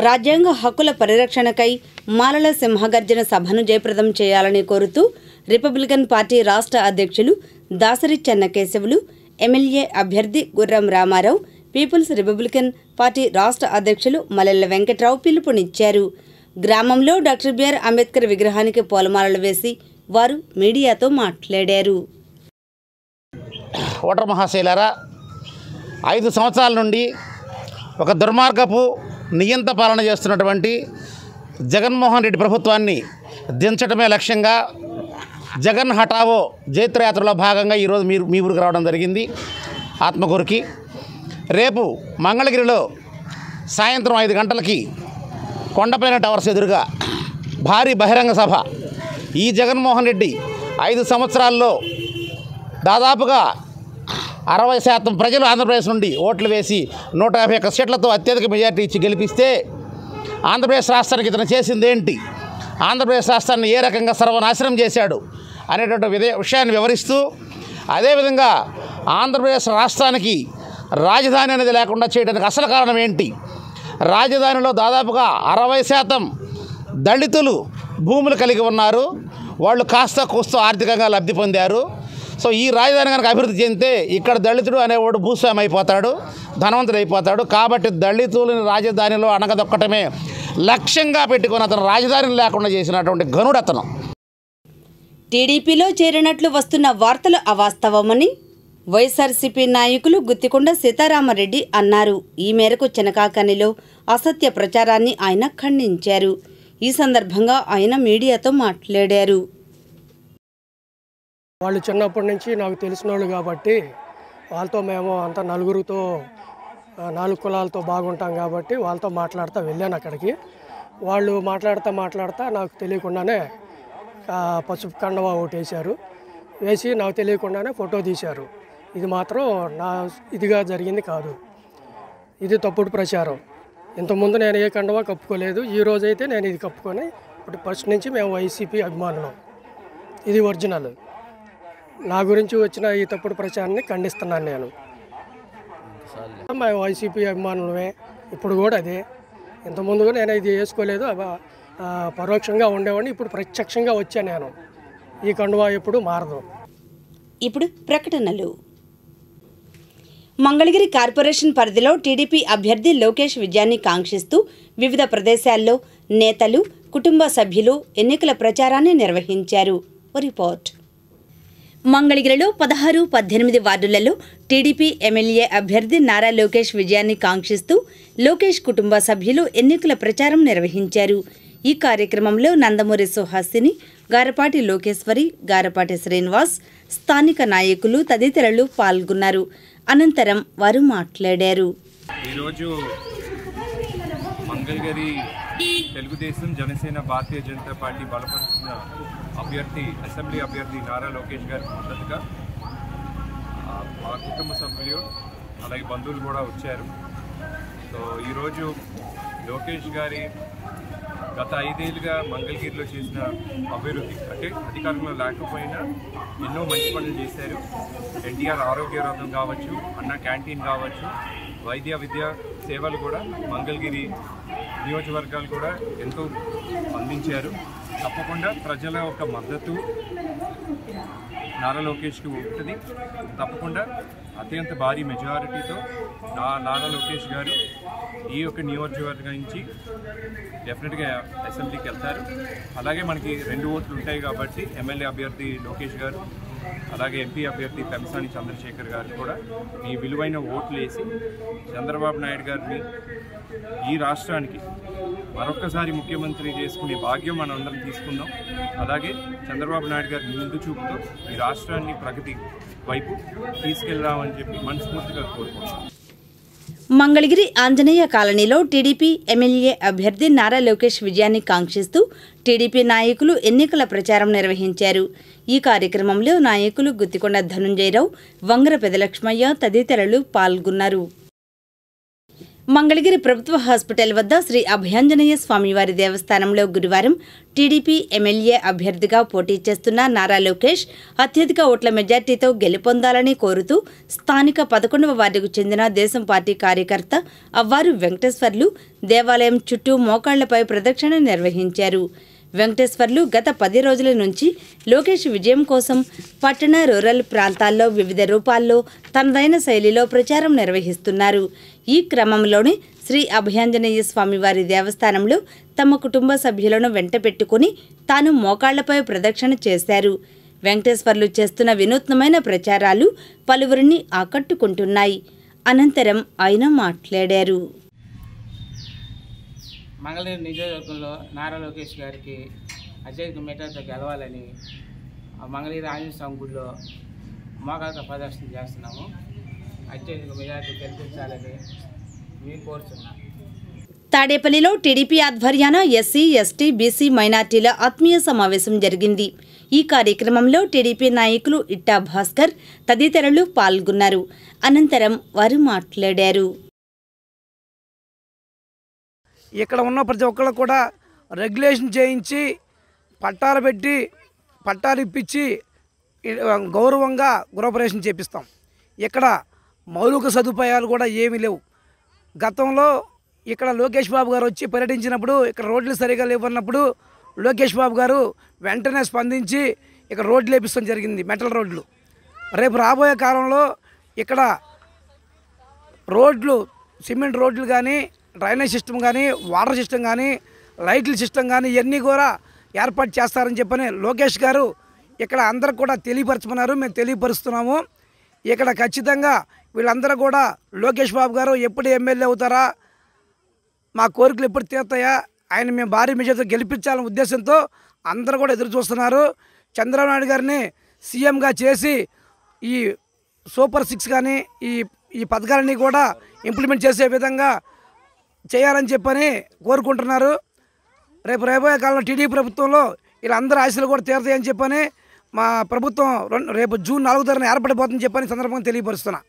రాజ్యాంగ హక్కుల పరిరక్షణకై మాలల సింహగర్జన సభను జయప్రదం చేయాలని కోరుతూ రిపబ్లికన్ పార్టీ రాష్ట్ర అధ్యక్షులు దాసరి చెన్నకేశవులు, ఎమ్మెల్యే అభ్యర్థి గుర్రం రామారావు, పీపుల్స్ రిపబ్లికన్ పార్టీ రాష్ట్ర అధ్యక్షులు మల్లెల వెంకట్రావు పిలుపునిచ్చారు. గ్రామంలో డాక్టర్ బిఆర్ అంబేద్కర్ విగ్రహానికి పూలమాలలు వేసి వారు మీడియాతో మాట్లాడారు. ఓటర్ మహాశైలారా, 5 సంవత్సరాల నుండి ఒక దుర్మార్గపు నియంత పాలన చేస్తున్నటువంటి జగన్మోహన్ రెడ్డి ప్రభుత్వాన్ని దించడమే లక్ష్యంగా జగన్ హఠావో జైత్రయాత్రలో భాగంగా ఈరోజు మీ ఊరికి రావడం జరిగింది, ఆత్మకూరుకి. రేపు మంగళగిరిలో సాయంత్రం 5 గంటలకి కొండపైన టవర్స్ ఎదురుగా భారీ బహిరంగ సభ. ఈ జగన్మోహన్ రెడ్డి 5 సంవత్సరాల్లో దాదాపుగా 60% ప్రజలు ఆంధ్రప్రదేశ్ నుండి ఓట్లు వేసి 151 సీట్లతో అత్యధిక మెజార్టీ ఇచ్చి గెలిపిస్తే ఆంధ్రప్రదేశ్ రాష్ట్రానికి ఇతను చేసింది ఏంటి, ఆంధ్రప్రదేశ్ రాష్ట్రాన్ని ఏ రకంగా సర్వనాశనం చేశాడు అనేటువంటి విషయాన్ని వివరిస్తూ, అదేవిధంగా ఆంధ్రప్రదేశ్ రాష్ట్రానికి రాజధాని అనేది లేకుండా చేయడానికి అసలు కారణం ఏంటి, రాజధానిలో దాదాపుగా 60% దళితులు భూములు కలిగి ఉన్నారు, వాళ్ళు కాస్త కూస్తో ఆర్థికంగా లబ్ధి పొందారు. సో ఈ రాజధాని కనుక అభివృద్ధి చెందితే ఇక్కడ దళితుడు అనేవాడు భూస్వామి అయిపోతాడు, ధనవంతుడు అయిపోతాడు. కాబట్టి దళితులని రాజధానిలో అణగదొక్కటమే లక్ష్యంగా పెట్టుకుని అతను రాజధానిని లేకుండా చేసినటువంటి ఘనుడు అతను. టీడీపీలో చేరినట్లు వస్తున్న వార్తలు అవాస్తవమని వైఎస్ఆర్సీపీ నాయకులు గుత్తికొండ సీతారామరెడ్డి అన్నారు. ఈ మేరకు చెనకాకనిలో అసత్య ప్రచారాన్ని ఆయన ఖండించారు. ఈ సందర్భంగా ఆయన మీడియాతో మాట్లాడారు. వాళ్ళు చిన్నప్పటి నుంచి నాకు తెలిసిన వాళ్ళు కాబట్టి వాళ్ళతో మేము అంతా నలుగురితో 4 కులాలతో బాగుంటాం కాబట్టి వాళ్ళతో మాట్లాడుతూ వెళ్ళాను అక్కడికి. వాళ్ళు మాట్లాడుతూ నాకు తెలియకుండానే పసుపు కండవ ఒకటి వేశారు. వేసి నాకు తెలియకుండానే ఫోటో తీశారు. ఇది మాత్రం నా ఇదిగా జరిగింది కాదు, ఇది తప్పుడు ప్రచారం. ఇంతకుముందు నేను ఏ కండవ కప్పుకోలేదు, ఈ రోజైతే నేను ఇది కప్పుకొని ఇప్పుడు ఫస్ట్ నుంచి మేము వైసీపీ అభిమానులం. ఇది ఒరిజినల్. నా గురించి వచ్చిన ఈ తప్పుడు ప్రచారాన్ని ఖండిస్తున్నాను నేను. మేము వైసీపీ అభిమానులమే, ఇప్పుడు కూడా అదే. ఇంతకుముందు నేను ఇది వేసుకోలేదు, పరోక్షంగా ఉండేవాడిని, ఇప్పుడు ప్రత్యక్షంగా వచ్చాను నేను. ఈ కండువా ఎప్పుడు మారదు. ఇప్పుడు ప్రకటనలు. మంగళగిరి కార్పొరేషన్ పరిధిలో టీడీపీ అభ్యర్థి లోకేష్ విజయాన్ని కాంక్షిస్తూ వివిధ ప్రదేశాల్లో నేతలు, కుటుంబ సభ్యులు ఎన్నికల ప్రచారాన్ని నిర్వహించారు. రిపోర్ట్. మంగళగిరిలో 16, 18 వార్డులలో టీడీపీ ఎమ్మెల్యే అభ్యర్థి నారా లోకేష్ విజయాన్ని కాంక్షిస్తూ లోకేష్ కుటుంబ సభ్యులు ఎన్నికల ప్రచారం నిర్వహించారు. ఈ కార్యక్రమంలో నందమూరి సుహాసిని, గారపాటి లోకేశ్వరి, గారపాటి శ్రీనివాస్, స్థానిక నాయకులు తదితరులు పాల్గొన్నారు. అనంతరం వారు మాట్లాడారు. ఈరోజు మంగళగిరి తెలుగుదేశం, జనసేన, భారతీయ జనతా పార్టీ బలపరుస్తున్న అభ్యర్థి, అసెంబ్లీ అభ్యర్థి నారా లోకేష్ గారికి మద్దతుగా మా కుటుంబ సభ్యులు అలాగే బంధువులు కూడా వచ్చారు. సో ఈరోజు లోకేష్ గారి గత 5 ఏళ్ళుగా మంగళగిరిలో చేసిన అభివృద్ధి, అంటే అధికారంలో లేకపోయినా ఎన్నో మంచి పనులు చేశారు. ఎన్టీఆర్ ఆరోగ్య రథం కావచ్చు, అన్న క్యాంటీన్ కావచ్చు, వైద్య విద్య సేవలు కూడా మంగళగిరి నియోజకవర్గాలు కూడా ఎంతో అందించారు. తప్పకుండా ప్రజల యొక్క మద్దతు నారా లోకేష్కి ఉంటుంది. తప్పకుండా అత్యంత భారీ మెజారిటీతో నారా లోకేష్ గారు ఈ యొక్క నియోజకవర్గం నుంచి డెఫినెట్గా అసెంబ్లీకి వెళ్తారు. అలాగే మనకి 2 ఓట్లు ఉంటాయి కాబట్టి ఎమ్మెల్యే అభ్యర్థి లోకేష్ గారు, అలాగే ఎంపీ అభ్యర్థి పెమ్మసాని చంద్రశేఖర్ గారు కూడా ఈ విలువైన ఓట్లు వేసి చంద్రబాబు నాయుడు గారిని ఈ రాష్ట్రానికి మరొక్కసారి ముఖ్యమంత్రి చేసుకునే భాగ్యం మనం అందరం తీసుకుందాం. అలాగే చంద్రబాబు నాయుడు గారి ముందు చూపుతో ఈ రాష్ట్రాన్ని ప్రగతి వైపు తీసుకెళ్దామని చెప్పి మనస్ఫూర్తిగా కోరుకుంటున్నాం. మంగళగిరి ఆంజనేయ కాలనీలో టీడీపీ ఎమ్మెల్యే అభ్యర్థి నారా లోకేష్ విజయాన్ని కాంక్షిస్తూ టీడీపీ నాయకులు ఎన్నికల ప్రచారం నిర్వహించారు. ఈ కార్యక్రమంలో నాయకులు గుత్తికొండ ధనుంజయరావు, వంగర పెదలక్ష్మయ్య తదితరులు పాల్గొన్నారు. మంగళగిరి ప్రభుత్వ హాస్పిటల్ వద్ద శ్రీ అభయాంజనేయ స్వామివారి దేవస్థానంలో గురువారం టీడీపీ ఎమ్మెల్యే అభ్యర్థిగా పోటీ చేస్తున్న నారా లోకేష్ అత్యధిక ఓట్ల మెజార్టీతో గెలుపొందాలని కోరుతూ స్థానిక 11వ వార్డుకు చెందిన దేశం పార్టీ కార్యకర్త అవ్వారు వెంకటేశ్వర్లు దేవాలయం చుట్టూ మోకాళ్లపై ప్రదక్షిణ నిర్వహించారు. వెంకటేశ్వర్లు గత 10 రోజుల నుంచి లోకేష్ విజయం కోసం పట్టణ రూరల్ ప్రాంతాల్లో వివిధ రూపాల్లో తనదైన శైలిలో ప్రచారం నిర్వహిస్తున్నారు. ఈ క్రమంలోనే శ్రీ అభయాంజనేయ స్వామివారి దేవస్థానంలో తమ కుటుంబ సభ్యులను వెంట పెట్టుకుని తాను మోకాళ్లపై ప్రదక్షిణ చేశారు. వెంకటేశ్వర్లు చేస్తున్న వినూత్నమైన ప్రచారాలు పలువురిని ఆకట్టుకుంటున్నాయి. అనంతరం ఆయన మాట్లాడారు. మంగళగిరి నియోజకవర్గంలో నారా లోకేష్ గారికి అత్యధిక మెజార్టీతో గెలవాలని మంగళగిరి ఆంజనేయ స్వామి గుడిలో మోకాళ్ళతో ప్రదర్శన చేస్తున్నాము. అత్యధిక మెజార్టీ గెలిపించాలని మేము కోరుతున్నాం. తాడేపల్లిలో టీడీపీ ఆధ్వర్యాన ఎస్సీ, ఎస్టీ, బీసీ మైనార్టీల ఆత్మీయ సమావేశం జరిగింది. ఈ కార్యక్రమంలో టీడీపీ నాయకులు ఇట్టా భాస్కర్ తదితరులు పాల్గొన్నారు. అనంతరం వారు మాట్లాడారు. ఇక్కడ ఉన్న ప్రతి ఒక్కళ్ళు కూడా రెగ్యులేషన్ చేయించి పట్టాలు పెట్టి పట్టాలు ఇప్పించి గౌరవంగా గృహప్రవేశం చేపిస్తాం. ఇక్కడ మౌలిక సదుపాయాలు కూడా ఏమీ లేవు. గతంలో ఇక్కడ లోకేష్ బాబు గారు వచ్చి పర్యటించినప్పుడు ఇక్కడ రోడ్లు సరిగా లేవన్నప్పుడు లోకేష్ బాబు గారు వెంటనే స్పందించి ఇక్కడ రోడ్లు వేపిస్తాం జరిగింది, మెటల్ రోడ్లు. రేపు రాబోయే కాలంలో ఇక్కడ రోడ్లు, సిమెంట్ రోడ్లు కానీ, డ్రైనేజ్ సిస్టమ్ కానీ, వాటర్ సిస్టమ్ కానీ, లైట్ల సిస్టమ్ కానీ ఇవన్నీ కూడా ఏర్పాటు చేస్తారని చెప్పని లోకేష్ గారు ఇక్కడ అందరికి కూడా తెలియపరచమన్నారు. మేము తెలియపరుస్తున్నాము. ఇక్కడ ఖచ్చితంగా వీళ్ళందరూ కూడా లోకేష్ బాబు గారు ఎప్పుడు ఎమ్మెల్యే అవుతారా, మా కోరికలు ఎప్పుడు తీరుతాయా, ఆయన మేము భారీ మెజార్టీతో గెలిపించాలనే ఉద్దేశంతో అందరూ కూడా ఎదురు చూస్తున్నారు. చంద్రబాబు నాయుడు గారిని సీఎంగా చేసి ఈ సూపర్ 6 కానీ ఈ పథకాలన్నీ కూడా ఇంప్లిమెంట్ చేసే విధంగా చేయాలని చెప్పని కోరుకుంటున్నారు. రేపు రాబోయే కాలంలో టీడీపీ ప్రభుత్వంలో వీళ్ళందరూ ఆశలు కూడా తీరుతాయని చెప్పని మా ప్రభుత్వం రేపు జూన్ 4వ తారీఖున ఏర్పడిపోతుందని చెప్పని సందర్భంగా తెలియపరుస్తున్నా.